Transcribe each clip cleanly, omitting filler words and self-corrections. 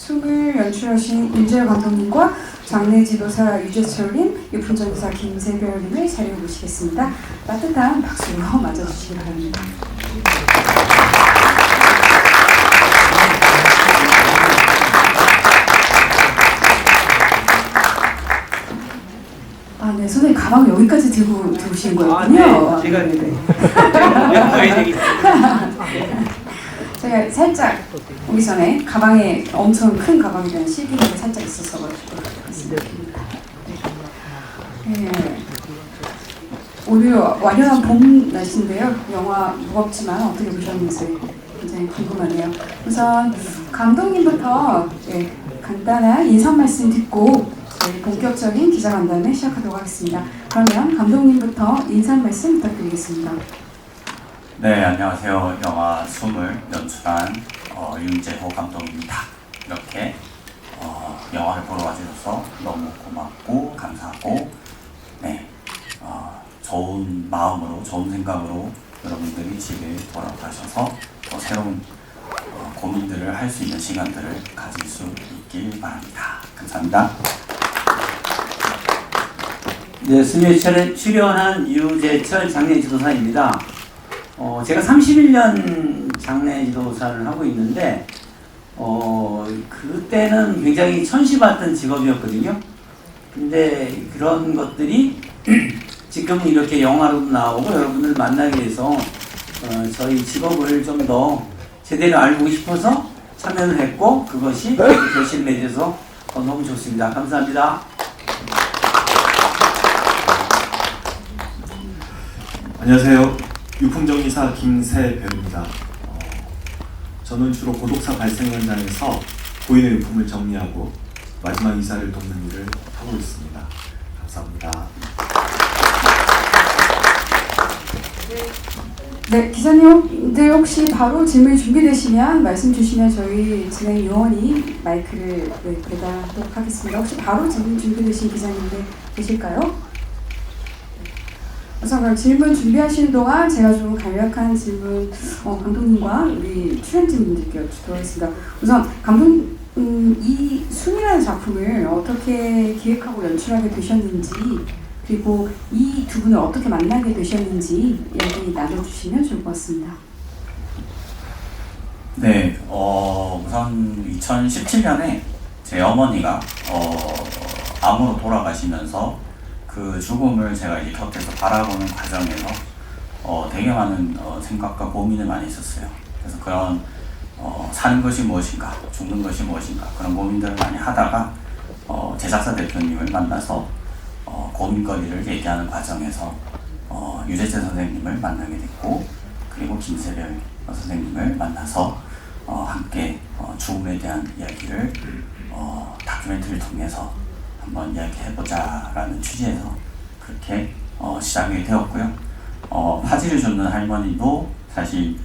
숨을 연출하신 임재열 감독님과 장례 지도사 유재철님, 유품전기사 김세별님을 자리에 모시겠습니다. 따뜻한 박수로 맞아주시기 바랍니다. 아, 네, 선생님 가방 여기까지 들고 들어오신 거였군요. 네, 제가 거의 되겠습니다. 제가 살짝 오기 전에 가방에 엄청 큰 가방에 대한 실기가 살짝 있었어가지고 말씀드립니다. 네. 오늘 완연한 봄 날씨인데요. 영화 무겁지만 어떻게 보셨는지 굉장히 궁금하네요. 우선 감독님부터 간단한 인사 말씀 듣고 저희 본격적인 기자간담회 시작하도록 하겠습니다. 그러면 감독님부터 인사 말씀 부탁드리겠습니다. 네, 안녕하세요. 영화 숨을 연출한 윤재호 감독입니다. 이렇게 영화를 보러 와주셔서 너무 고맙고 감사하고, 네, 좋은 마음으로, 좋은 생각으로 여러분들이 집에 돌아가셔서 더 새로운 고민들을 할 수 있는 시간들을 가질 수 있길 바랍니다. 감사합니다. 네, 수미에 출연한 유재철 장례지도사입니다. 제가 31년 장례지도사를 하고 있는데 그때는 굉장히 천시받던 직업이었거든요. 근데 그런 것들이 지금은 이렇게 영화로도 나오고 여러분들 만나게 돼서 저희 직업을 좀 더 제대로 알고 싶어서 참여를 했고, 그것이 결실을 맺어서 너무 좋습니다. 감사합니다. 안녕하세요. 유품정리사 김세별입니다. 저는 주로 고독사 발생 현장에서 고인의 유품을 정리하고 마지막 이사를 돕는 일을 하고 있습니다. 감사합니다. 네, 기자님들 혹시 바로 질문 준비되시면 말씀 주시면 저희 진행 요원이 마이크를 배달하도록 하겠습니다. 혹시 바로 질문 준비되신 기자님들 계실까요? 우선 그럼 질문 준비하시는 동안 제가 좀 간략한 질문 감독님과 우리 출연진분들께 여쭙도록 하겠습니다. 우선 감독님, 이 숨이라는 작품을 어떻게 기획하고 연출하게 되셨는지, 그리고 이 두 분을 어떻게 만나게 되셨는지 이야기 나눠주시면 좋을 것 같습니다. 네, 우선 2017년에 제 어머니가 암으로 돌아가시면서 그 죽음을 제가 이제 곁에서 바라보는 과정에서 되게 많은 생각과 고민을 많이 했었어요. 그래서 그런 사는 것이 무엇인가, 죽는 것이 무엇인가, 그런 고민들을 많이 하다가 제작사 대표님을 만나서 고민거리를 얘기하는 과정에서 유재철 선생님을 만나게 됐고, 그리고 김세별 선생님을 만나서 함께 죽음에 대한 이야기를 다큐멘터리를 통해서 한번 이야기해보자라는 취지에서 그렇게 시작이 되었고요. 파지를 줍는 할머니도 사실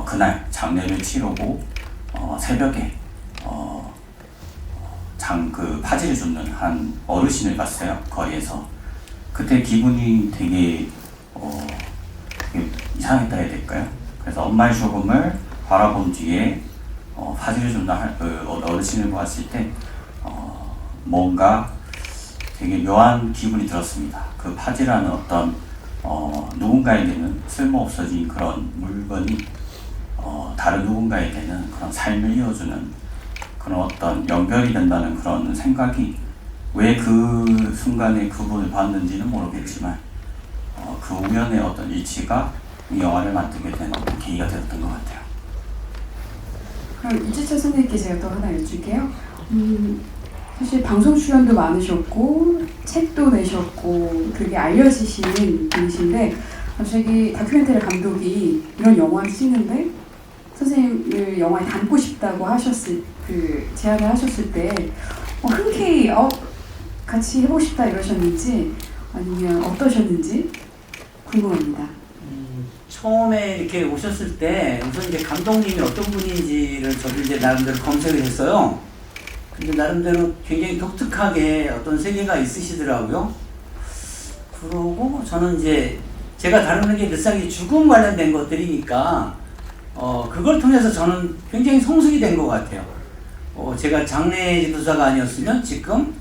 그날 장례를 치르고 새벽에 그 파지를 줍는 한 어르신을 봤어요, 거리에서. 그때 기분이 되게 이상했다 해야 될까요? 그래서 엄마의 죽음을 바라본 뒤에 파지를 줍는 어르신을 보았을 때 뭔가 되게 묘한 기분이 들었습니다. 그 파지라는 어떤 누군가에게는 쓸모없어진 그런 물건이 다른 누군가에게는 그런 삶을 이어주는 그런 어떤 연결이 된다는 그런 생각이 왜 그 순간에 그분을 봤는지는 모르겠지만 그 우연의 어떤 일치가 이 영화를 만들게 된 어떤 계기가 되었던 것 같아요. 그럼 유재철 선생님께 제가 또 하나 여쭐게요. 사실 방송 출연도 많으셨고 책도 내셨고 그게 알려지신 분이신데, 갑자기 다큐멘터리 감독이 이런 영화를 찍는데 선생님을 영화에 담고 싶다고 제안을 하셨을 때 흔쾌히 같이 해보고 싶다 이러셨는지 아니면 어떠셨는지 궁금합니다. 처음에 이렇게 오셨을 때 우선 이제 감독님이 어떤 분인지를 저도 이제 나름대로 검색을 했어요. 근데 나름대로 굉장히 독특하게 어떤 세계가 있으시더라고요. 그러고 저는 이제 제가 다루는 게 늘상 죽음 관련된 것들이니까 그걸 통해서 저는 굉장히 성숙이 된 것 같아요. 제가 장례 지도사가 아니었으면 지금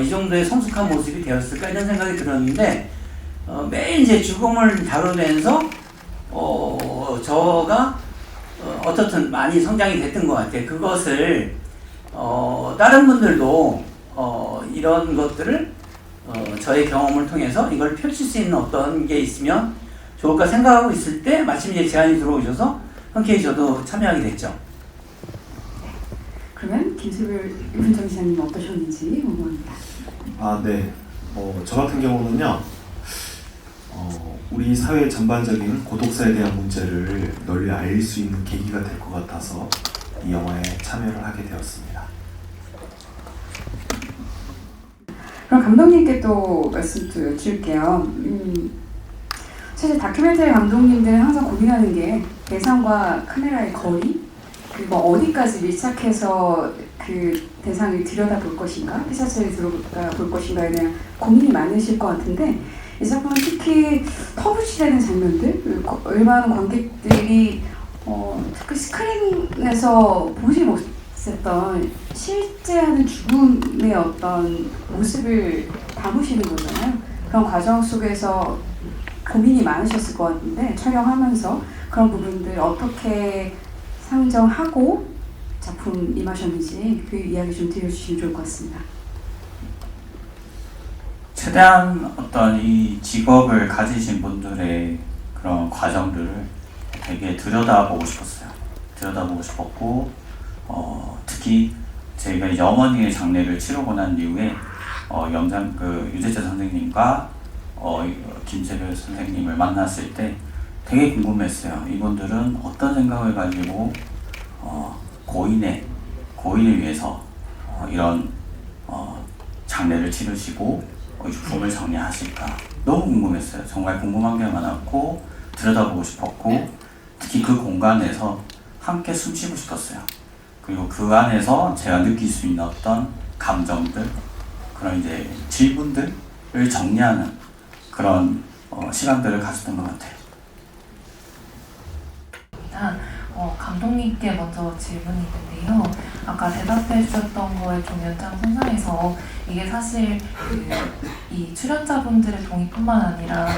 이 정도의 성숙한 모습이 되었을까 이런 생각이 들었는데 매일 이제 죽음을 다루면서 저가 어떻든 많이 성장이 됐던 것 같아요. 그것을 다른 분들도 이런 것들을 저의 경험을 통해서 이걸 펼칠 수 있는 어떤 게 있으면 좋을까 생각하고 있을 때 마침 이제 제안이 들어오셔서 흔쾌히 저도 참여하게 됐죠. 그러면 김세별 유품정치사님 어떠셨는지 궁금합니다. 아, 네. 저 같은 경우는요, 우리 사회 전반적인 고독사에 대한 문제를 널리 알릴 수 있는 계기가 될 것 같아서 이 영화에 참여를 하게 되었습니다. 그럼 감독님께 또 말씀 또 여쭐게요. 사실 다큐멘터리 감독님들은 항상 고민하는 게 대상과 카메라의 거리, 그리고 어디까지 밀착해서 그 대상을 들여다볼 것인가, 피사체를 들여다볼 것인가에 대한 고민이 많으실 것 같은데 이 작품은 특히 터부시되는 장면들, 일반 관객들이 특히 스크린에서 보지 못했던 실제하는 죽음의 어떤 모습을 담으시는 거잖아요. 그런 과정 속에서 고민이 많으셨을 것 같은데 촬영하면서 그런 부분들 어떻게 상정하고 작품 임하셨는지 그 이야기 좀 들려주시면 좋을 것 같습니다. 최대한 어떤 이 직업을 가지신 분들의 그런 과정들을 되게 들여다보고 싶었어요. 들여다보고 싶었고 특히 저희가 이제 어머니의 장례를 치르고 난 이후에 유재철 선생님과 김세별 선생님을 만났을 때 되게 궁금했어요. 이분들은 어떤 생각을 가지고 고인을 위해서 이런 장례를 치르시고 유품을 정리하실까 너무 궁금했어요. 정말 궁금한 게 많았고 들여다보고 싶었고 특히 그 공간에서 함께 숨쉬고 싶었어요. 그리고 그 안에서 제가 느낄 수 있는 어떤 감정들, 그런 이제 질문들을 정리하는 그런 시간들을 가졌던 것 같아요. 감독님께 먼저 질문이 있는데요. 아까 대답해 주셨던 거에 좀 연장선상에서 이게 사실 이 출연자분들의 동의뿐만 아니라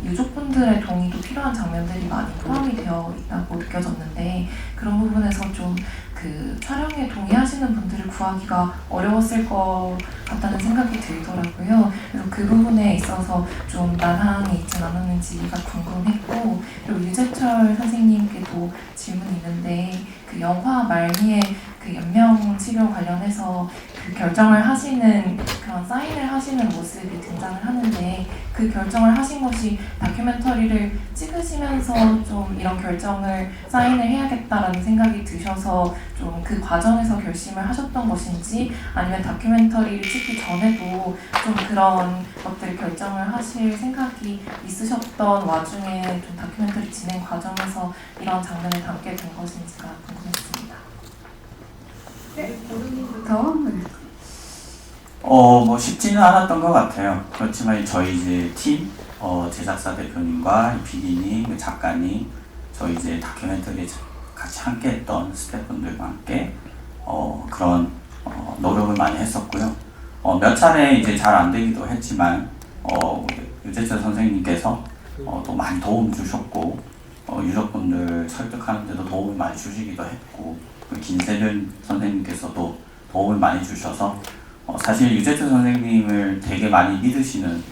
유족분들의 동의도 필요한 장면들이 많이 포함이 되어 있다고 느껴졌는데 그런 부분에서 좀 그 촬영에 동의하시는 분들을 구하기가 어려웠을 것 같다는 생각이 들더라고요. 그래서 그 부분에 있어서 좀 난항이 있진 않았는지가 궁금했고, 그리고 유재철 선생님께도 질문이 있는데 그 영화 말미에 그 연명 치료 관련해서 그 결정을 하시는 그런 사인을 하시는 모습이 등장을 하는데 그 결정을 하신 것이 다큐멘터리를 찍으시면서 좀 이런 결정을 사인을 해야겠다라는 생각이 드셔서 좀 그 과정에서 결심을 하셨던 것인지 아니면 다큐멘터리를 찍기 전에도 좀 그런 것들을 결정을 하실 생각이 있으셨던 와중에 좀 다큐멘터리 진행 과정에서 이런 장면을 담게 된 것인지가 궁금했습니다. 네, 감독님부터. 뭐 쉽지는 않았던 것 같아요. 그렇지만 저희 이제 팀, 제작사 대표님과 PD님, 작가님, 저희 이제 다큐멘터리에 같이 함께했던 스태프분들과 함께 그런 노력을 많이 했었고요. 몇 차례 이제 잘 안 되기도 했지만 유재철 선생님께서 또 많이 도움 주셨고 유족분들 설득하는 데도 도움을 많이 주시기도 했고 김세별 선생님께서도 도움을 많이 주셔서 사실 유재철 선생님을 되게 많이 믿으시는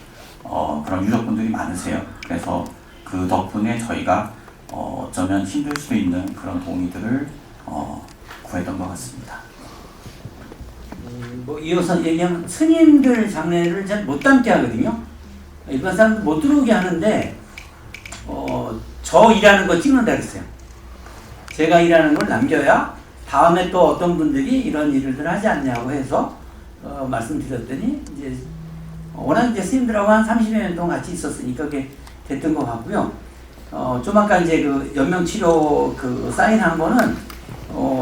그런 유족분들이 많으세요. 그래서 그 덕분에 저희가 어쩌면 힘들 수 있는 그런 동의들을 구했던 것 같습니다. 뭐 이어서 얘기하면 스님들 장례를 잘 못 담게 하거든요. 일반 사람들 못 들어오게 하는데 저 일하는 거 찍는다 그랬어요. 제가 일하는 걸 남겨야 다음에 또 어떤 분들이 이런 일을 하지 않냐고 해서 말씀드렸더니 이제 워낙 이제 스님들하고 한 30여 년 동안 같이 있었으니까 그게 됐던 것 같고요. 좀 아까 이제 그 연명치료 그 사인한 거는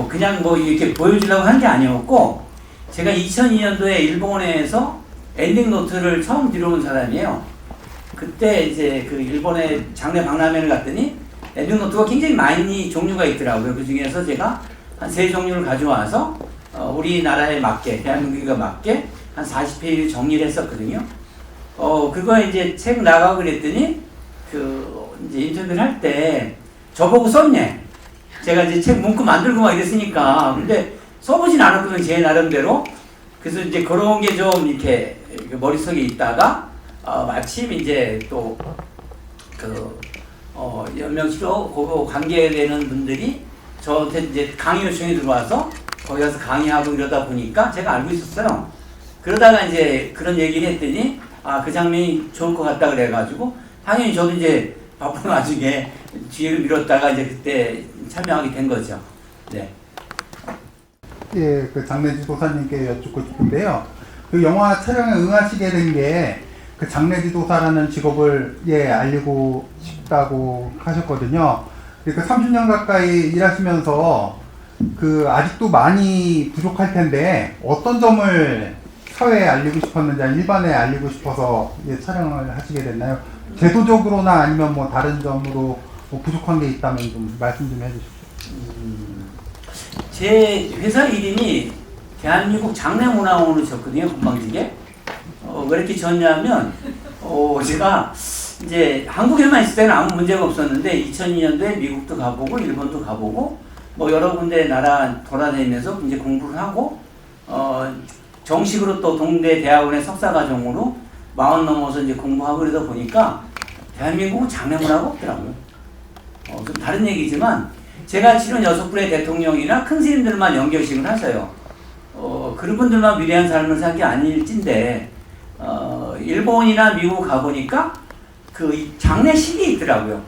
그냥 뭐 이렇게 보여주려고 한 게 아니었고 제가 2002년도에 일본에서 엔딩 노트를 처음 들어온 사람이에요. 그때 이제 그 일본에 장례 박람회를 갔더니 엔딩 노트가 굉장히 많이 종류가 있더라고요. 그 중에서 제가 한 3종류를 가져와서 우리나라에 맞게, 대한민국에 맞게 한 40페이지 정리를 했었거든요. 그거 이제 책 나가고 그랬더니, 이제 인터뷰를 할 때 저보고 썼네. 제가 이제 책 문구 만들고 막 이랬으니까. 근데 써보진 않았거든요, 제 나름대로. 그래서 이제 그런 게 좀 이렇게 머릿속에 있다가, 마침 이제 또, 연명시로 그거 관계되는 분들이 저한테 이제 강의 요청이 들어와서 거기 가서 강의하고 이러다 보니까 제가 알고 있었어요. 그러다가 이제 그런 얘기를 했더니, 그 장면이 좋을 것 같다 그래가지고, 당연히 저도 이제 바쁜 와중에 뒤를 밀었다가 이제 그때 참여하게 된 거죠. 네. 예, 그 장례지 도사님께 여쭙고 싶은데요. 그 영화 촬영에 응하시게 된 게 그 장례지 도사라는 직업을 알리고 싶다고 하셨거든요. 그 30년 가까이 일하시면서 그 아직도 많이 부족할 텐데 어떤 점을 사회에 알리고 싶었는지 일반에 알리고 싶어서 촬영을 하시게 됐나요? 제도적으로나 아니면 뭐 다른 점으로 뭐 부족한 게 있다면 좀 말씀 좀 해주십시오. 제 회사 이름이 대한민국 장례문화원으로 졌거든요, 건방지게. 왜 이렇게 졌냐면, 제가 이제 한국에만 있을 때는 아무 문제가 없었는데, 2002년도에 미국도 가보고, 일본도 가보고, 뭐 여러 군데 나라 돌아다니면서 이제 공부를 하고, 정식으로 또 동대 대학원의 석사과정으로 40 넘어서 이제 공부하고 그러다 보니까, 대한민국은 장례문화가 없더라고요. 좀 다른 얘기지만, 제가 치른 6분의 대통령이나 큰 스님들만 연결식을 하셔요. 그런 분들만 위대한 삶을 산 게 아닐진데, 일본이나 미국 가보니까 그 장례식이 있더라고요.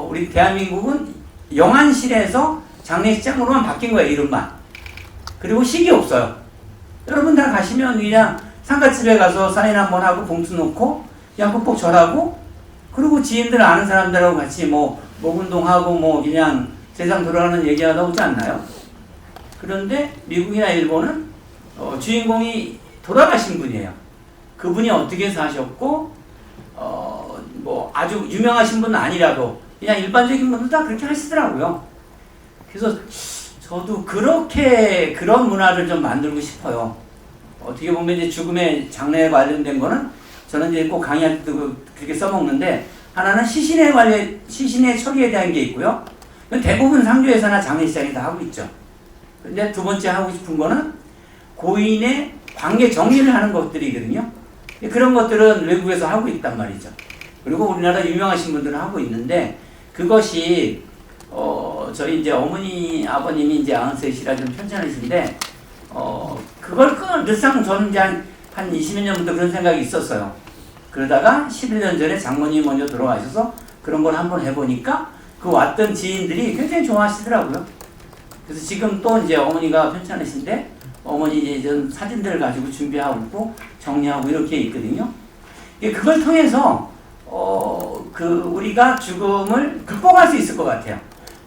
우리 대한민국은 영안실에서 장례식장으로만 바뀐 거예요, 이름만. 그리고 식이 없어요. 여러분 다 가시면 그냥 상가집에 가서 사인 한번 하고 봉투 놓고 그냥 뻑뻑 절하고, 그리고 지인들 아는 사람들하고 같이 목 운동하고 뭐 그냥 세상 돌아가는 얘기하다 오지 않나요? 그런데 미국이나 일본은 주인공이 돌아가신 분이에요. 그분이 어떻게 사셨고, 뭐 아주 유명하신 분은 아니라도 그냥 일반적인 분들 다 그렇게 하시더라고요. 그래서 저도 그런 문화를 좀 만들고 싶어요. 어떻게 보면 이제 죽음의 장례에 관련된 거는 저는 이제 꼭 강의할 때도 그렇게 써먹는데, 하나는 시신의 처리에 대한 게 있고요. 대부분 상조회사나 장례식장이 다 하고 있죠. 근데 두 번째 하고 싶은 거는 고인의 관계 정리를 하는 것들이거든요. 그런 것들은 외국에서 하고 있단 말이죠. 그리고 우리나라 유명하신 분들은 하고 있는데, 그것이 저희 이제 어머니 아버님이 이제 93이라 좀 편찮으신데, 그걸 늘상 저는 이제 한 20여 년부터 그런 생각이 있었어요. 그러다가 11년 전에 장모님이 먼저 돌아가셔서 그런 걸 한번 해보니까 그 왔던 지인들이 굉장히 좋아하시더라고요. 그래서 지금 또 이제 어머니가 편찮으신데, 어머니 예전 사진들을 가지고 준비하고 정리하고 이렇게 있거든요. 그걸 통해서 우리가 죽음을 극복할 수 있을 것 같아요.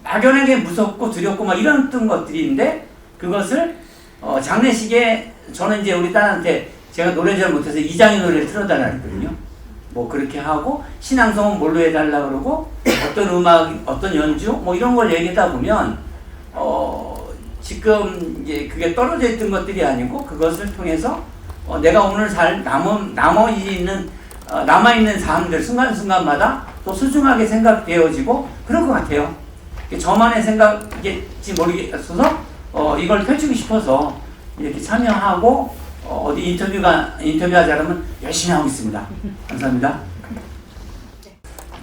막연하게 무섭고 두렵고 막 이런 것들인데, 그것을 장례식에 저는 이제 우리 딸한테 제가 노래 잘 못해서 이장희 노래를 틀어달라 했거든요. 뭐 그렇게 하고, 신앙송은 뭘로 해달라 그러고, 어떤 음악, 어떤 연주 뭐 이런 걸 얘기하다 보면 지금 이제 그게 떨어져 있던 것들이 아니고, 그것을 통해서 내가 오늘 남아있는 삶들 순간순간마다 또 소중하게 생각되어지고 그럴 것 같아요. 저만의 생각일지 모르겠어서 이걸 펼치고 싶어서 이렇게 참여하고 어디 인터뷰하자 그러면 열심히 하고 있습니다. 감사합니다.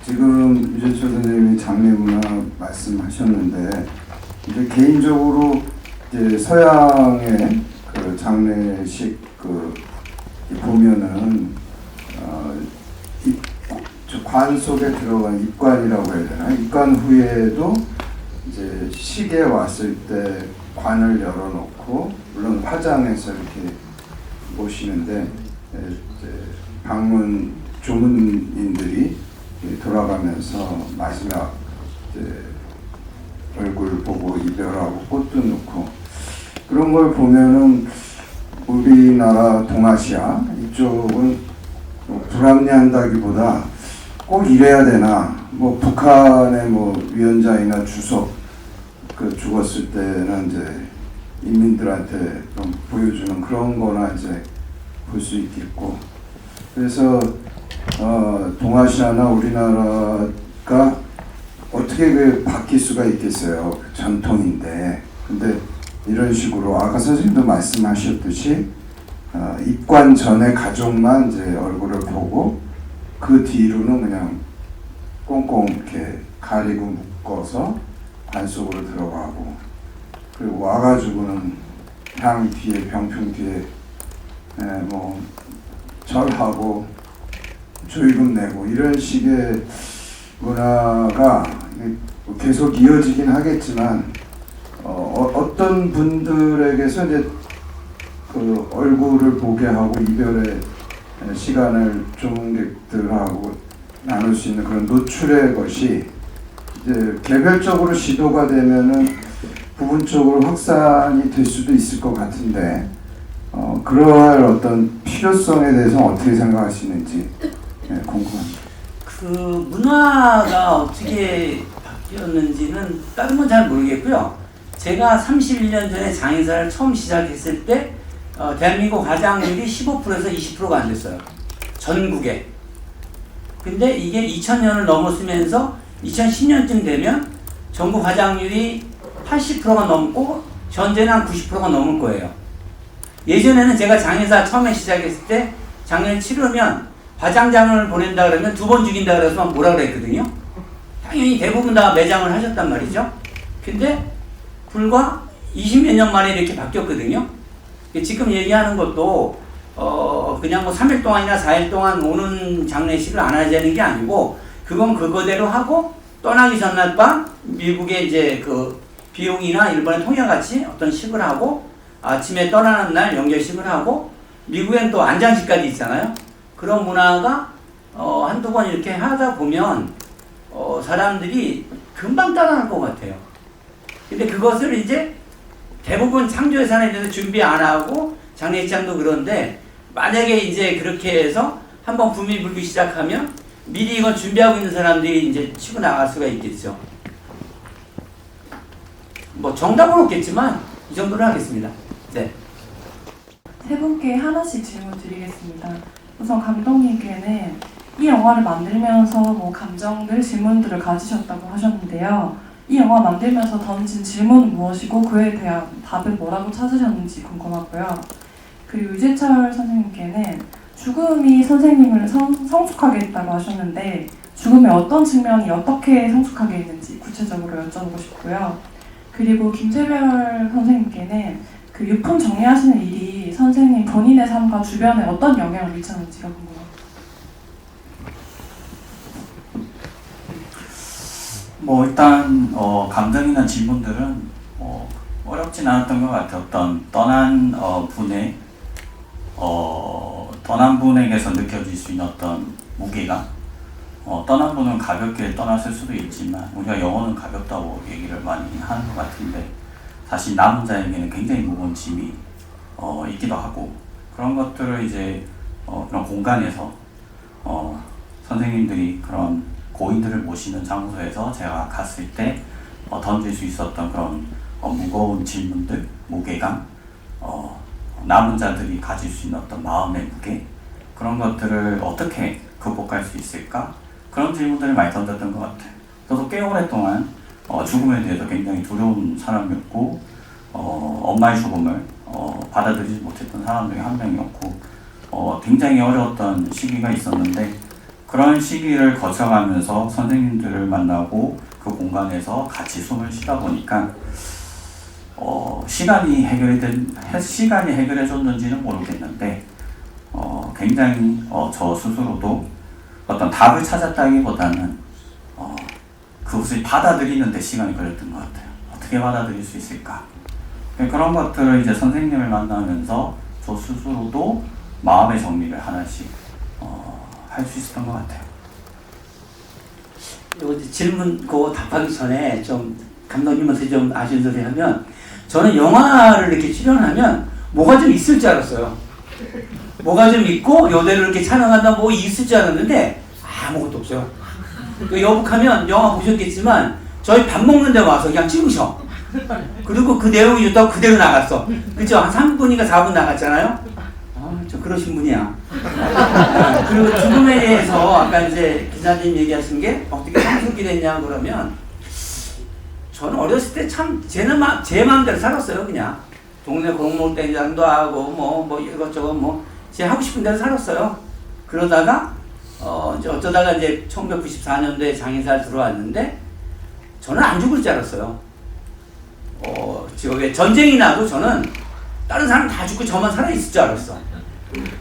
지금 유재철 선생님이 장례문화 말씀하셨는데, 이제 개인적으로 이제 서양의 그 장례식 보면은 관 속에 들어간 입관이라고 해야 되나? 입관 후에도 이제 식에 왔을 때 관을 열어놓고, 물론 화장해서 이렇게 모시는데, 이제 방문 조문인들이 돌아가면서 마지막 이제 얼굴 보고 이별하고 꽃도 넣고, 그런 걸 보면은 우리나라 동아시아 이쪽은 불합리한다기보다 꼭 이래야 되나, 뭐 북한의 뭐 위원장이나 주석 죽었을 때는 이제 인민들한테 좀 보여주는 그런 거나 이제 볼 수 있겠고, 그래서 동아시아나 우리나라가 어떻게 그 바뀔 수가 있겠어요. 그 전통인데. 근데 이런 식으로 아까 선생님도 말씀하셨듯이 입관 전에 가족만 이제 얼굴을 보고 그 뒤로는 그냥 꽁꽁 이렇게 가리고 묶어서 관 속으로 들어가고, 그리고 와가지고는 향 뒤에 병풍 뒤에 뭐 절하고 조의금 내고 이런 식의 문화가 계속 이어지긴 하겠지만 어떤 분들에게서 이제 그 얼굴을 보게 하고 이별의 시간을 조문객들하고 나눌 수 있는 그런 노출의 것이 이제 개별적으로 시도가 되면은 부분적으로 확산이 될 수도 있을 것 같은데 그러할 어떤 필요성에 대해서 어떻게 생각하시는지 궁금합니다. 그 문화가 어떻게 바뀌었는지는 다른 건 잘 모르겠고요. 제가 31년 전에 장의사를 처음 시작했을 때 대한민국 화장률이 15%에서 20%가 안 됐어요. 전국에. 근데 이게 2000년을 넘었으면서 2010년쯤 되면 전국 화장률이 80%가 넘고 현재는 한 90%가 넘을 거예요. 예전에는 제가 장의사 처음에 시작했을 때 장례를 치르면 화장장을 보낸다 그러면 2번 죽인다 그래서 뭐라 그랬거든요. 당연히 대부분 다 매장을 하셨단 말이죠. 근데 불과 20몇 년 만에 이렇게 바뀌었거든요. 지금 얘기하는 것도 그냥 뭐 3일 동안이나 4일 동안 오는 장례식을 안 하자는 게 아니고 그건 그거대로 하고 떠나기 전날 밤 미국에 이제 그 비용이나 일본의 통역같이 어떤 식을 하고 아침에 떠나는 날 연결식을 하고 미국엔 또 안장식까지 있잖아요. 그런 문화가 한두 번 이렇게 하다 보면 사람들이 금방 따라할 것 같아요. 근데 그것을 이제 대부분 창조예산에 대해서 준비 안 하고 장례식장도 그런데 만약에 이제 그렇게 해서 한번 붐이 불기 시작하면 미리 이건 준비하고 있는 사람들이 이제 치고 나갈 수가 있겠죠. 뭐 정답은 없겠지만 이 정도로 하겠습니다. 네. 세 분께 하나씩 질문 드리겠습니다. 우선 감독님께는 이 영화를 만들면서 뭐 감정들, 질문들을 가지셨다고 하셨는데요. 이 영화 만들면서 던진 질문은 무엇이고 그에 대한 답은 뭐라고 찾으셨는지 궁금하고요. 그리고 유재철 선생님께는 죽음이 선생님을 성숙하게 했다고 하셨는데 죽음의 어떤 측면이 어떻게 성숙하게 했는지 구체적으로 여쭤보고 싶고요. 그리고 김세별 선생님께는 그 유품 정리하시는 일이 선생님 본인의 삶과 주변에 어떤 영향을 미쳤는지가 궁금합니다. 뭐 일단 감정이나 질문들은 어렵진 않았던 것 같아요. 어떤 떠난 분에게서 느껴질 수 있는 어떤 무게감. 떠난 분은 가볍게 떠났을 수도 있지만 우리가 영혼은 가볍다고 얘기를 많이 하는 것 같은데 사실 남은 자에게는 굉장히 무거운 짐이 있기도 하고 그런 것들을 이제 그런 공간에서 선생님들이 그런 고인들을 모시는 장소에서 제가 갔을 때 던질 수 있었던 그런 무거운 질문들, 무게감, 남은 자들이 가질 수 있는 어떤 마음의 무게 그런 것들을 어떻게 극복할 수 있을까? 그런 질문들을 많이 던졌던 것 같아요. 저도 꽤 오랫동안 죽음에 대해서 굉장히 두려운 사람이었고 엄마의 죽음을 받아들이지 못했던 사람 중에 한 명이었고 굉장히 어려웠던 시기가 있었는데 그런 시기를 거쳐가면서 선생님들을 만나고 그 공간에서 같이 숨을 쉬다 보니까 시간이 해결해줬는지는 모르겠는데 굉장히 저 스스로도 어떤 답을 찾았다기보다는 그것을 받아들이는 데 시간이 걸렸던 것 같아요. 어떻게 받아들일 수 있을까? 그런 것들을 이제 선생님을 만나면서 저 스스로도 마음의 정리를 하나씩 할 수 있었던 것 같아요. 질문 그거 답하기 전에 좀 감독님한테 좀 아쉬운 소리 하면 저는 영화를 이렇게 출연하면 뭐가 좀 있을 줄 알았어요. 뭐가 좀 있고 요대로 이렇게 촬영한다 뭐 있을 줄 알았는데 아무것도 없어요. 여북하면 영화 보셨겠지만 저희 밥 먹는 데 와서 그냥 찍으셔. 그리고 그 내용이 좋다고 그대로 나갔어. 그죠? 한 3분인가 4분 나갔잖아요? 저 그러신 분이야. 그리고 죽음에 대해서 아까 이제 기자님 얘기하신 게 어떻게 성숙이 됐냐 그러면 저는 어렸을 때 참 제 마음대로 살았어요. 그냥 동네 공목대장도 하고 뭐 이것저것 제 하고 싶은 대로 살았어요. 그러다가 이제 어쩌다가 이제 1994년도에 장애사를 들어왔는데 저는 안 죽을 줄 알았어요. 지금 전쟁이 나도 저는 다른 사람 다 죽고 저만 살아있을 줄 알았어.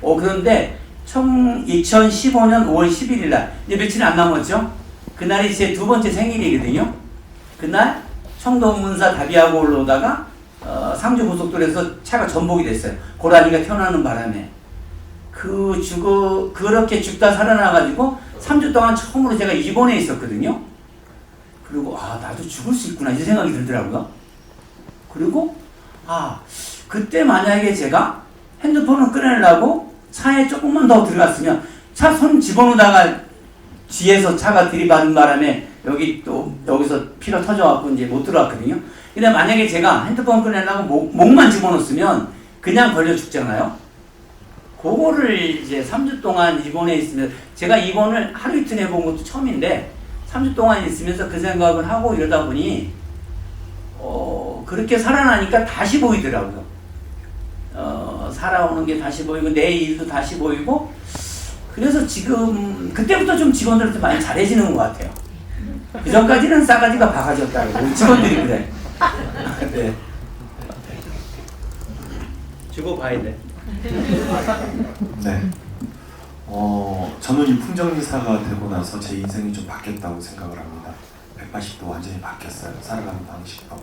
그런데 2015년 5월 11일 날 이제 며칠 안 남았죠? 그날이 제 2번째 생일이거든요. 그날 청도문사 다비하고 올라오다가 상주 고속도로에서 차가 전복이 됐어요. 고라니가 튀어나오는 바람에 그렇게 죽다 살아나가지고 3주 동안 처음으로 제가 입원해 있었거든요. 그리고 나도 죽을 수 있구나 이 생각이 들더라고요. 그리고 그때 만약에 제가 핸드폰을 꺼내려고 차에 조금만 더 들어갔으면 차 손 집어넣다가 뒤에서 차가 들이받은 바람에 여기서 피가 터져갖고 이제 못 들어왔거든요. 근데 만약에 제가 핸드폰 꺼내려고 목만 집어넣었으면 그냥 걸려 죽잖아요. 그거를 이제 3주 동안 입원해 있으면 제가 입원을 하루 이틀 해본 것도 처음인데 3주 동안 있으면서 그 생각을 하고 이러다 보니 그렇게 살아나니까 다시 보이더라고요. 살아오는 게 다시 보이고 내 일도 다시 보이고 그래서 지금 그때부터 좀 직원들한테 많이 잘해지는 것 같아요. 그 전까지는 싸가지가 바가지였다고 우리 직원들이 그래. 네. 주고 봐야 돼. 네. 저는 이 풍정리사가 되고 나서 제 인생이 좀 바뀌었다고 생각을 합니다. 180도 완전히 바뀌었어요. 살아가는 방식도.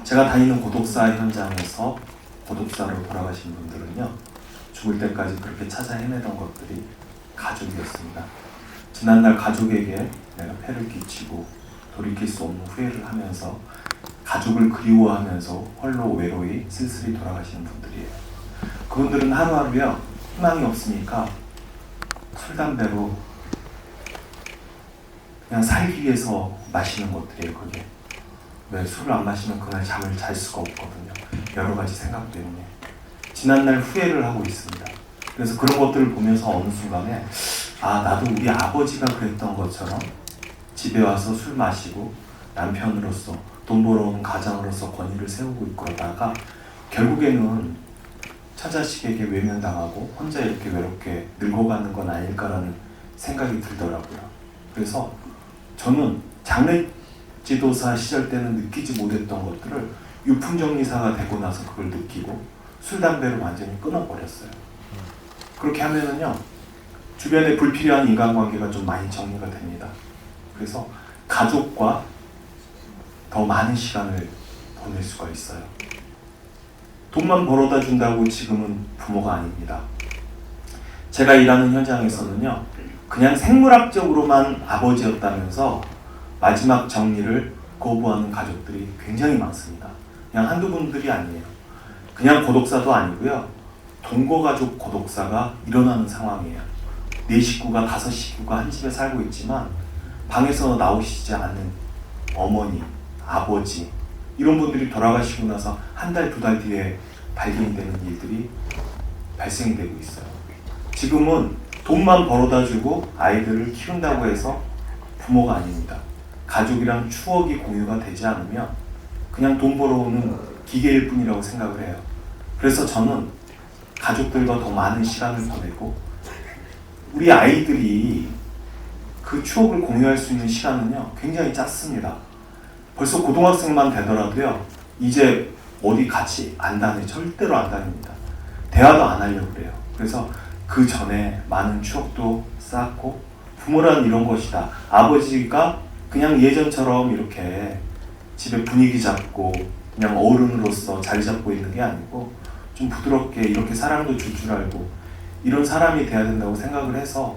제가 다니는 고독사 현장에서 고독사로 돌아가신 분들은요, 죽을 때까지 그렇게 찾아 헤매던 것들이 가족이었습니다. 지난날 가족에게 내가 폐를 끼치고 돌이킬 수 없는 후회를 하면서 가족을 그리워하면서 홀로 외로이 쓸쓸히 돌아가시는 분들이에요. 그분들은 하루하루요 희망이 없으니까 술, 담배로 그냥 살기 위해서 마시는 것들이에요. 그게 왜 술을 안 마시면 그날 잠을 잘 수가 없거든요. 여러 가지 생각 때문에 지난날 후회를 하고 있습니다. 그래서 그런 것들을 보면서 어느 순간에 나도 우리 아버지가 그랬던 것처럼 집에 와서 술 마시고 남편으로서 돈 벌어오는 가장으로서 권위를 세우고 있고 그러다가 결국에는 처자식에게 외면당하고 혼자 이렇게 외롭게 늙어가는 건 아닐까라는 생각이 들더라고요. 그래서 저는 장례지도사 시절 때는 느끼지 못했던 것들을 유품정리사가 되고 나서 그걸 느끼고 술, 담배를 완전히 끊어버렸어요. 그렇게 하면은요 주변에 불필요한 인간관계가 좀 많이 정리가 됩니다. 그래서 가족과 더 많은 시간을 보낼 수가 있어요. 돈만 벌어다 준다고 지금은 부모가 아닙니다. 제가 일하는 현장에서는요 그냥 생물학적으로만 아버지였다면서 마지막 정리를 거부하는 가족들이 굉장히 많습니다. 그냥 한두 분들이 아니에요. 그냥 고독사도 아니고요 동거가족 고독사가 일어나는 상황이에요. 4식구가 5식구가 한 집에 살고 있지만 방에서 나오시지 않는 어머니, 아버지 이런 분들이 돌아가시고 나서 한 달, 2달 뒤에 발견이 되는 일들이 발생이 되고 있어요. 지금은 돈만 벌어다 주고 아이들을 키운다고 해서 부모가 아닙니다. 가족이랑 추억이 공유가 되지 않으면 그냥 돈 벌어오는 기계일 뿐이라고 생각을 해요. 그래서 저는 가족들과 더 많은 시간을 보내고 우리 아이들이 그 추억을 공유할 수 있는 시간은요 굉장히 짧습니다. 벌써 고등학생만 되더라도요 이제 어디 같이 안 다녀요. 절대로 안 다닙니다. 대화도 안 하려고 그래요. 그래서 그 전에 많은 추억도 쌓고 부모란 이런 것이다. 아버지가 그냥 예전처럼 이렇게 집에 분위기 잡고 그냥 어른으로서 자리 잡고 있는 게 아니고 좀 부드럽게 이렇게 사랑도 줄 줄 알고 이런 사람이 돼야 된다고 생각을 해서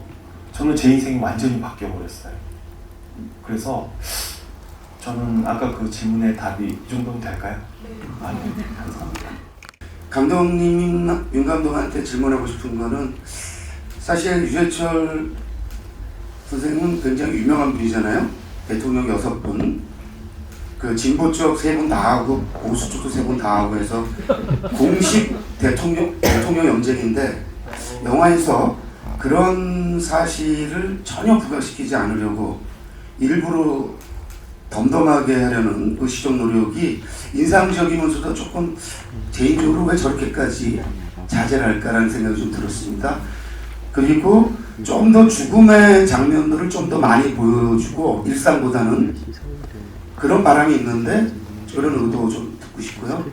저는 제 인생이 완전히 바뀌어버렸어요. 그래서 저는 아까 그 질문의 답이 이 정도면 될까요? 네, 감사합니다. 감독님, 윤 감독한테 질문하고 싶은 거는 사실 유재철 선생님은 굉장히 유명한 분이잖아요. 대통령 6분. 그 진보 쪽 세 분 다 하고 보수 쪽도 세 분 다 하고 해서 공식 대통령 영쟁인데 영화에서 그런 사실을 전혀 부각시키지 않으려고 일부러 덤덤하게 하려는 의시적 노력이 인상적이면서도 조금 개인적으로 왜 저렇게까지 자제를 할까라는 생각이 좀 들었습니다. 그리고 좀 더 죽음의 장면들을 좀 더 많이 보여주고 일상보다는 그런 바람이 있는데 그런 의도 좀 듣고 싶고요.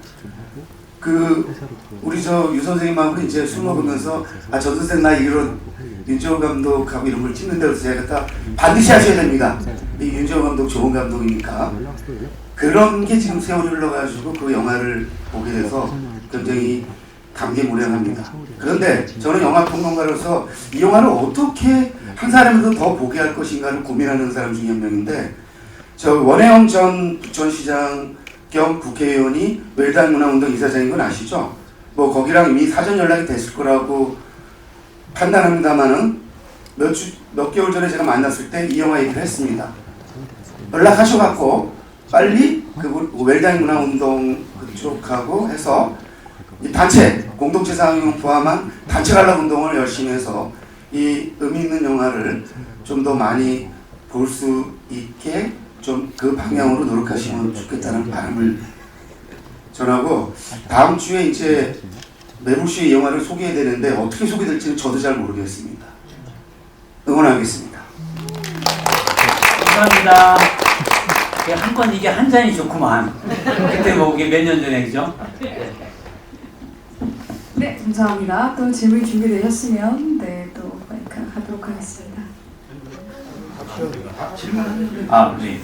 우리 유 선생님하고 이제 술 먹으면서 전 선생 나 이런 윤정호 감독하고 이런 걸 찍는다 그래서 제가 다 반드시 하셔야 됩니다. 이 윤정호 감독 좋은 감독이니까. 그런 게 지금 세월이 흘러가지고 그 영화를 보게 돼서 굉장히 감개무량합니다. 그런데 저는 영화 평론가로서 이 영화를 어떻게 한 사람이 더 보게 할 것인가를 고민하는 사람 중에 한 명인데, 원혜영 전 부천시장 겸 국회의원이 웰단문화운동 이사장인 건 아시죠? 거기랑 이미 사전 연락이 됐을 거라고 판단합니다만은 몇 개월 전에 제가 만났을 때 이 영화 얘기를 했습니다. 연락하셔갖고 빨리 그 웰단문화운동 그쪽하고 해서 이 단체, 공동체 상용 포함한 단체 관람 운동을 열심히 해서 이 의미 있는 영화를 좀 더 많이 볼 수 있게 좀 그 방향으로 노력하시면 좋겠다는 바람을 전하고, 다음 주에 이제 매부쇼의 영화를 소개해야 되는데 어떻게 소개될지는 저도 잘 모르겠습니다. 응원하겠습니다. 감사합니다. 한 건 이게 한 잔이 좋구만. 그때 이게 몇 년 전에 그죠? 네, 감사합니다. 또 질문이 준비되셨으면 또 마이크 하도록 하겠습니다. 네.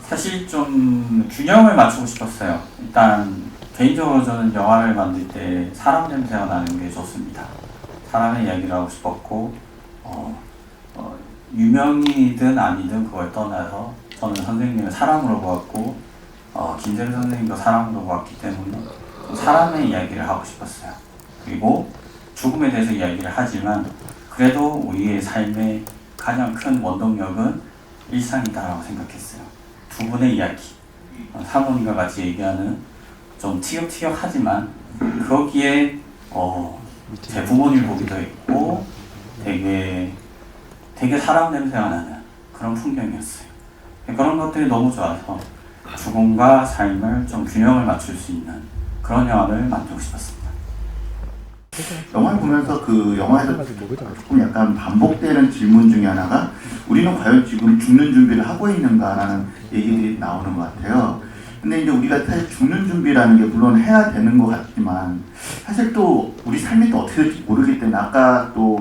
사실 좀 균형을 맞추고 싶었어요. 일단 개인적으로 저는 영화를 만들 때 사람 냄새가 나는 게 좋습니다. 사람의 이야기를 하고 싶었고, 유명이든 아니든 그걸 떠나서 저는 선생님을 사람으로 보았고, 김재룡 선생님도 사람으로 보았기 때문에 사람의 이야기를 하고 싶었어요. 그리고 죽음에 대해서 이야기를 하지만 그래도 우리의 삶의 가장 큰 원동력은 일상이다라고 생각했어요. 두 분의 이야기, 사모님과 같이 얘기하는 좀 티격태격하지만 거기에 제 부모님 보기도 했고 되게 사람 냄새가 나는 그런 풍경이었어요. 그런 것들이 너무 좋아서 죽음과 삶을 좀 균형을 맞출 수 있는 그런 영화를 만들고 싶었습니다. 영화를 보면서 그 영화에서 조금 약간 반복되는 질문 중에 하나가 우리는 과연 지금 죽는 준비를 하고 있는가라는 얘기들이 나오는 것 같아요. 근데 이제 우리가 사실 죽는 준비라는 게 물론 해야 되는 것 같지만 사실 또 우리 삶이 또 어떻게 될지 모르기 때문에 아까 또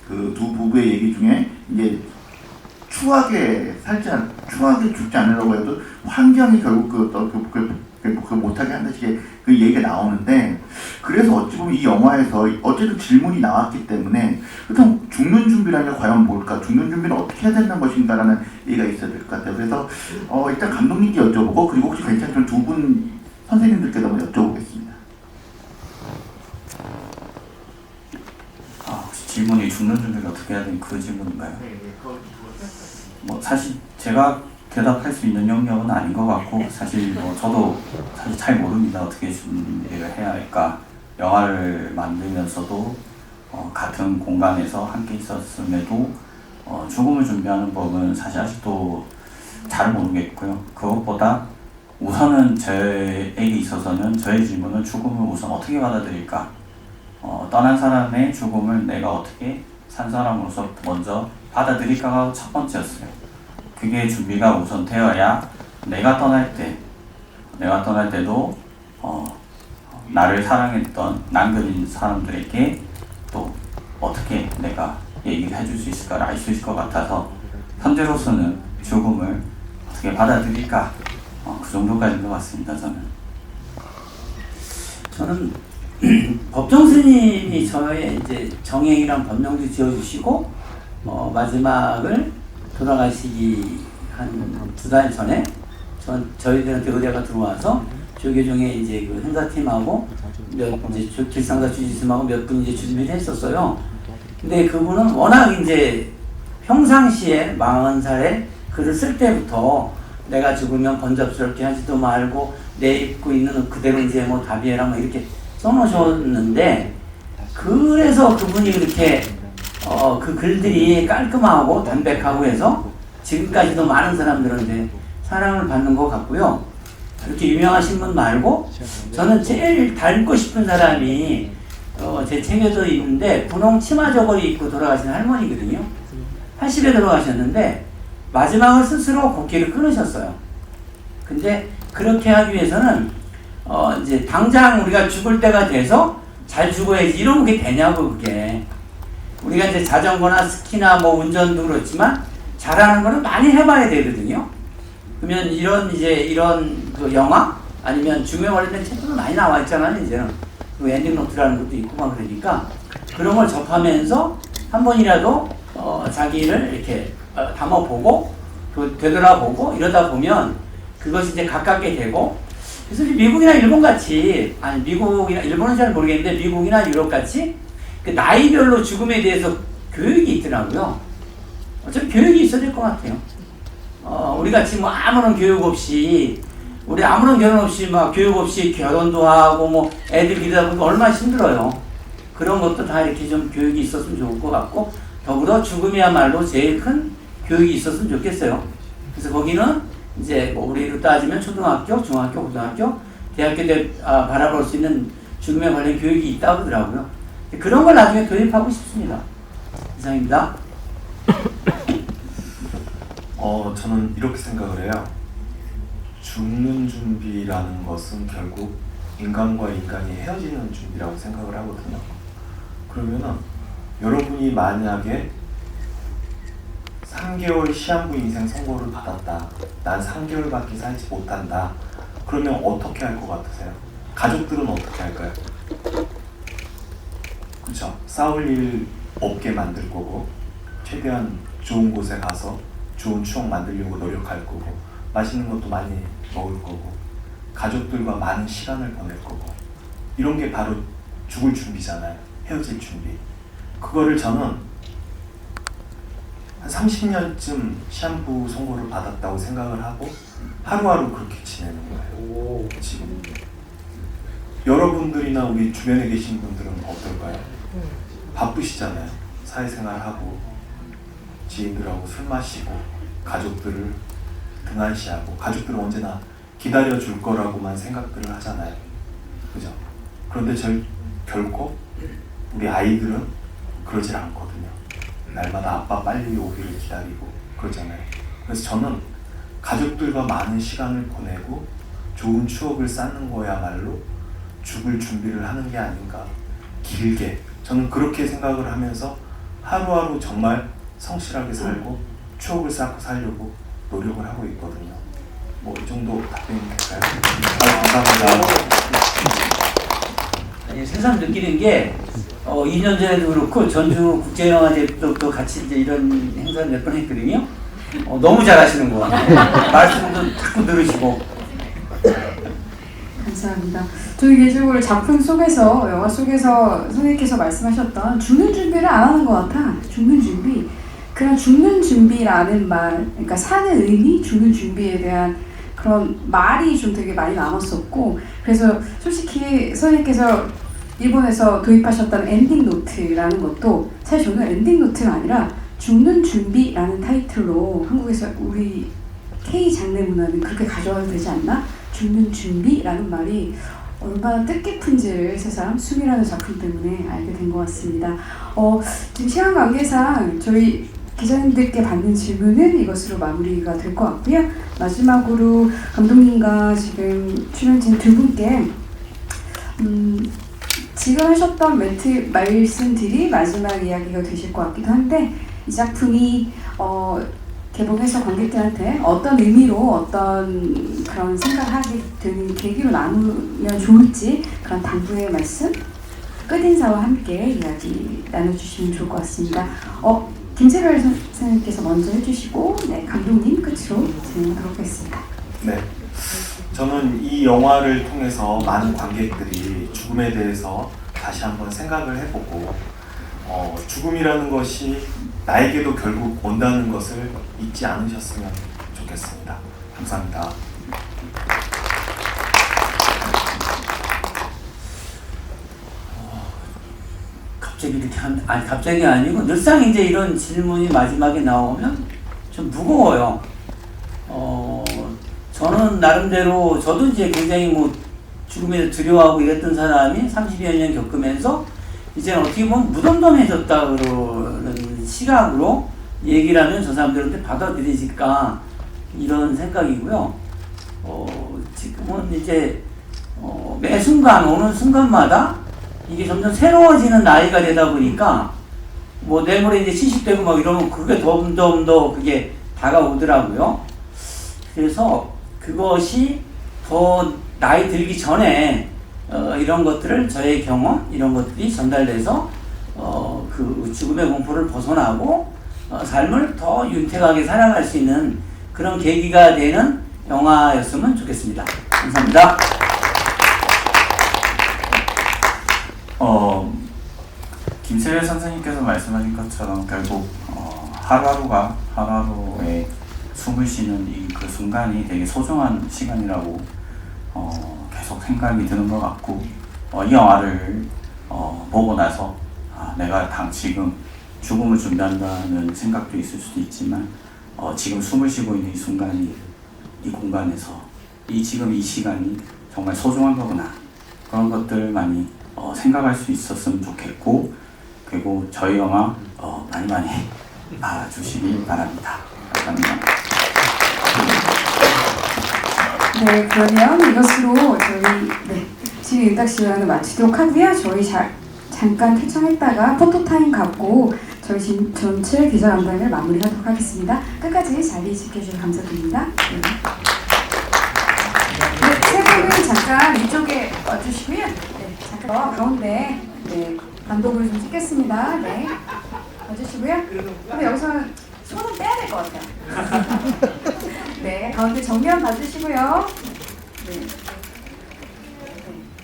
그 두 부부의 얘기 중에 이제 추하게 죽지 않으려고 해도 환경이 결국 그 못하게 한다는 식의 그 얘기가 나오는데, 그래서 어찌 보면 이 영화에서 어쨌든 질문이 나왔기 때문에 그렇다면 죽는 준비라는 게 과연 뭘까? 죽는 준비는 어떻게 해야 되는 것인가라는 얘기가 있어야 될 것 같아요. 그래서 일단 감독님께 여쭤보고, 그리고 혹시 괜찮으면 두 분 선생님들께도 한번 여쭤보겠습니다. 혹시 질문이 죽는 준비를 어떻게 해야 되는 그 질문인가요? 사실 제가 대답할 수 있는 영역은 아닌 것 같고, 사실 저도 사실 잘 모릅니다. 어떻게 준비를 해야 할까. 영화를 만들면서도 같은 공간에서 함께 있었음에도 죽음을 준비하는 법은 사실 아직도 잘 모르겠고요. 그것보다 우선은 저에게 있어서는 저의 질문은 죽음을 우선 어떻게 받아들일까. 떠난 사람의 죽음을 내가 어떻게 산 사람으로서 먼저 받아들일까가 첫 번째였어요. 그게 준비가 우선 되어야 내가 떠날 때도 나를 사랑했던 남겨진 사람들에게 또 어떻게 내가 얘기를 해줄 수 있을까를 알 수 있을 것 같아서 현재로서는 죽음을 어떻게 받아들일까 그 정도까지인 것 같습니다. 저는 법정 스님이 저의 이제 정행이란 법명도 지어주시고 마지막을 돌아가시기 한 2달 전에 저희들한테 의뢰가 들어와서 조계종에 이제 그 행사팀하고 이제 길상사 주지스님하고 몇 분 이제 준비를 했었어요. 근데 그분은 워낙 이제 평상시에 40살에 글을 쓸 때부터 내가 죽으면 번잡스럽게 하지도 말고 내 입고 있는 옷 그대로 이제 뭐 답이해라 뭐 이렇게 써놓으셨는데, 그래서 그분이 그렇게 그 글들이 깔끔하고 담백하고 해서 지금까지도 많은 사람들한테 사랑을 받는 것 같고요. 이렇게 유명하신 분 말고 저는 제일 닮고 싶은 사람이 제 책에도 있는데 분홍 치마 저고리 입고 돌아가신 할머니거든요. 80에 돌아가셨는데 마지막을 스스로 곡기를 끊으셨어요. 근데 그렇게 하기 위해서는 이제 당장 우리가 죽을 때가 돼서 잘 죽어야지 이런 게 되냐고. 그게 우리가 이제 자전거나 스키나 뭐 운전도 그렇지만 잘하는 거는 많이 해봐야 되거든요. 그러면 이런 그 영화 아니면 죽음에 관련된 책도 많이 나와 있잖아요. 이제는 그 엔딩 노트라는 것도 있고 막 그러니까 그런 걸 접하면서 한 번이라도 자기를 이렇게 담아보고 또 되돌아보고 이러다 보면 그것이 이제 가깝게 되고, 그래서 미국이나 일본 같이, 아니 미국이나 일본은 잘 모르겠는데 미국이나 유럽 같이 그 나이별로 죽음에 대해서 교육이 있더라고요. 어차피 교육이 있어야 될 것 같아요. 우리 같이 뭐 아무런 교육 없이, 우리 아무런 결혼 없이 막 교육 없이 결혼도 하고 뭐 애들 기르다 보니까 얼마나 힘들어요. 그런 것도 다 이렇게 좀 교육이 있었으면 좋을 것 같고, 더불어 죽음이야말로 제일 큰 교육이 있었으면 좋겠어요. 그래서 거기는 이제 뭐 우리로 따지면 초등학교, 중학교, 고등학교, 대학교 때 바라볼 수 있는 죽음에 관련 교육이 있다고 하더라고요. 그런 걸 나중에 도입하고 싶습니다. 이상입니다. 저는 이렇게 생각을 해요. 죽는 준비라는 것은 결국 인간과 인간이 헤어지는 준비라고 생각을 하거든요. 그러면은 여러분이 만약에 3개월 시한부 인생 선고를 받았다. 난 3개월밖에 살지 못한다. 그러면 어떻게 할 것 같으세요? 가족들은 어떻게 할까요? 그렇죠? 싸울 일 없게 만들 거고, 최대한 좋은 곳에 가서 좋은 추억 만들려고 노력할 거고, 맛있는 것도 많이 먹을 거고, 가족들과 많은 시간을 보낼 거고, 이런 게 바로 죽을 준비잖아요. 헤어질 준비. 그거를 저는 한 30년쯤 시한부 선고를 받았다고 생각을 하고 하루하루 그렇게 지내는 거예요. 지금 여러분들이나 우리 주변에 계신 분들은 어떨까요? 바쁘시잖아요. 사회생활하고 지인들하고 술 마시고 가족들을 등한시하고, 가족들은 언제나 기다려줄 거라고만 생각들을 하잖아요. 그죠? 그런데 결코 우리 아이들은 그러질 않거든요. 날마다 아빠 빨리 오기를 기다리고 그러잖아요. 그래서 저는 가족들과 많은 시간을 보내고 좋은 추억을 쌓는 거야말로 죽을 준비를 하는 게 아닌가. 길게. 저는 그렇게 생각을 하면서 하루하루 정말 성실하게 살고 추억을 쌓고 살려고 노력을 하고 있거든요. 뭐 이 정도 답변이 될까요? 감사합니다. 아니, 새삼 느끼는 게 2년 전에도 그렇고 전주 국제영화제도 또 같이 이제 이런 행사를 몇 번 했거든요. 너무 잘하시는 것 같아요. 말씀도 자꾸 들으시고. 감사합니다. 저희 개인적으로 작품 속에서, 영화 속에서 선생님께서 말씀하셨던 죽는 준비를 안 하는 것 같아. 죽는 준비. 그런 죽는 준비라는 말, 그러니까 사는 의미, 죽는 준비에 대한 그런 말이 좀 되게 많이 남았었고, 그래서 솔직히 선생님께서 일본에서 도입하셨던 엔딩 노트라는 것도 사실 저는 엔딩 노트가 아니라 죽는 준비라는 타이틀로 한국에서 우리 K 장르 문화는 그렇게 가져와도 되지 않나? 죽는 준비라는 말이 얼마나 뜻깊은지를 새삼 숨이라는 작품 때문에 알게 된 것 같습니다. 지금 시간 관계상 저희 기자님들께 받는 질문은 이것으로 마무리가 될 것 같고요. 마지막으로 감독님과 지금 출연진 두 분께 지금 하셨던 말씀들이 마지막 이야기가 되실 것 같기도 한데, 이 작품이 개봉해서 관객들한테 어떤 의미로 어떤 그런 생각을 하게 되는 계기로 나누면 좋을지 그런 당부의 말씀, 끝인사와 함께 이야기 나눠주시면 좋을 것 같습니다. 김세별 선생님께서 먼저 해주시고, 네, 감독님 끝으로 진행하도록 하겠습니다. 네, 저는 이 영화를 통해서 많은 관객들이 죽음에 대해서 다시 한번 생각을 해보고, 죽음이라는 것이 나에게도 결국 온다는 것을 잊지 않으셨으면 좋겠습니다. 감사합니다. 갑자기 이렇게 아니 갑자기 아니고 늘상 이제 이런 질문이 마지막에 나오면 좀 무거워요. 저는 나름대로 저도 이제 굉장히 뭐 죽음에 두려워하고 이랬던 사람이 30여 년 겪으면서 이제 어떻게 보면 무덤덤해졌다 그러는 시각으로 얘기를 하면 저 사람들한테 받아들여질까 이런 생각이고요. 지금은 이제 매 순간 오는 순간마다 이게 점점 새로워지는 나이가 되다 보니까 뭐 내일모레 이제 70되고 막 이러면 그게 더 그게 다가오더라고요. 그래서 그것이 더 나이 들기 전에 이런 것들을 저의 경험 이런 것들이 전달돼서 그 죽음의 공포를 벗어나고 삶을 더 윤택하게 살아갈 수 있는 그런 계기가 되는 영화였으면 좋겠습니다. 감사합니다. 김세별 선생님께서 말씀하신 것처럼 결국 하루하루의 숨을 쉬는 그 순간이 되게 소중한 시간이라고 계속 생각이 드는 것 같고 이 영화를 보고 나서 내가 지금 죽음을 준비한다는 생각도 있을 수도 있지만 지금 숨을 쉬고 있는 이 순간이 이 공간에서 지금 이 시간이 정말 소중한 거구나 그런 것들 많이 생각할 수 있었으면 좋겠고 그리고 저희 영화 많이 봐주시기 바랍니다. 감사합니다. 네, 그러면 이것으로 저희 지금 인탁 시간을 마치도록 하고요. 저희 잠깐 퇴장했다가 포토타임 갖고 저희 전체 기자 담당을 마무리하도록 하겠습니다. 끝까지 자리 지켜주셔서 감사드립니다. 네, 세 분은 잠깐 이쪽에 와주시고요. 네, 잠깐 가운데 단독으로 좀 찍겠습니다. 네, 와주시고요. 근데 여기서는 손은 빼야 될 것 같아요. 네, 가운데 정면 봐주시고요. 네.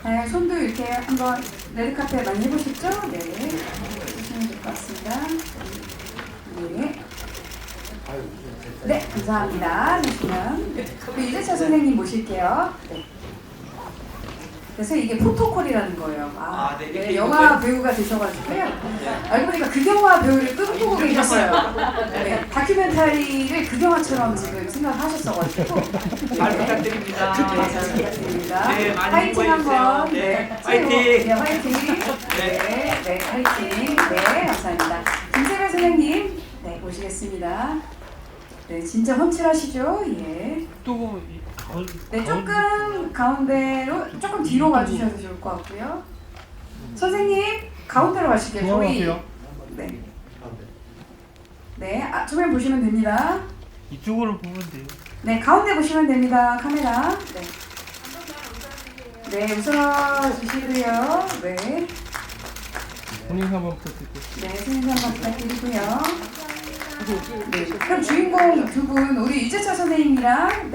네, 손도 이렇게 한번 레드카페 많이 해보셨죠? 네. 해주시면 될 것 같습니다. 네. 네, 감사합니다. 잠시만. 우리 이재철 선생님 모실게요. 네. 그래서 이게 포토콜이라는 거예요. 네, 영화 배우가 되셔가지고요. 알고 보니까 극영화 배우를 꿈꾸고 계셨어요. 네, 다큐멘터리를 극영화처럼 지금 생각하셨어가지고. 잘 부탁드립니다. 네, 잘 부탁드립니다. 네, 많이 화이팅 한번. 네, 화이팅. 화이팅. 네, 화이팅. 네, 화이팅. 네, 감사합니다. 김세별 선생님, 네, 모시겠습니다. 네, 진짜 훤칠하시죠? 예. 네, 조금 가운데로 조금 뒤로 가주셔도 좋을 것 같고요. 선생님 가운데로 가실게요. 저희 네. 네, 조명 보시면 됩니다. 이쪽으로 보면 돼요. 네, 가운데 보시면 됩니다. 카메라. 네, 웃어 주시고요. 네. 본인 한번 부탁드릴게요. 네, 선생님 한번 부탁드리고요. 네, 그럼 주인공 두 분 우리 이재철 선생님이랑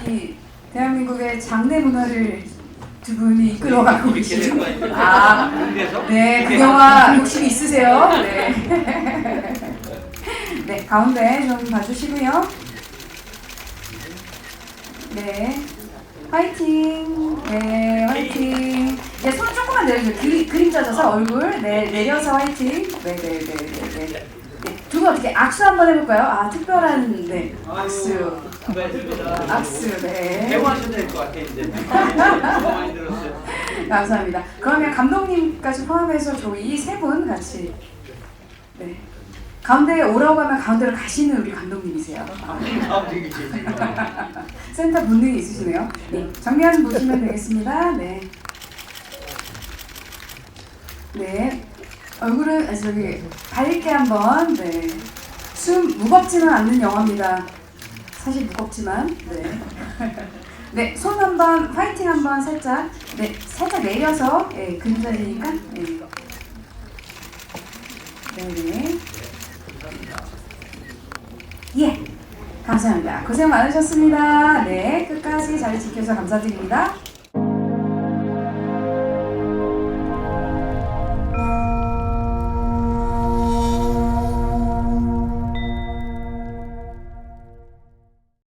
이 대한민국의 장례 문화를 두 분이 이끌어가고 계시죠. 네, 그 영화 욕심이 있으세요. 네. 네, 가운데 좀 봐주시고요. 네, 화이팅. 네, 화이팅. 네, 손 조금만 내려주세요. 그림 짜져서 얼굴. 네, 내려서 화이팅. 네. 두 분 어떻게 악수 한번 해볼까요? 특별한 악수. 악수. 네. 대화하셔도 될 것 같아요. 이제 많이 들었어요. 감사합니다. 그러면 감독님까지 포함해서 저희 세 분 같이 가운데 오라고 하면 가운데로 가시는 우리 감독님이세요. 센터 본능이 있으시네요. 네, 정면 보시면 되겠습니다. 네. 얼굴은 밝게 한번. 네. 숨 무겁지는 않는 영화입니다. 사실 무겁지만. 네. 네, 손 한번 파이팅 한번 살짝. 네, 살짝 내려서. 네, 그림자리니까. 네. 네. 예, 감사합니다. 고생 많으셨습니다. 네, 끝까지 자리 지켜주셔서 감사드립니다.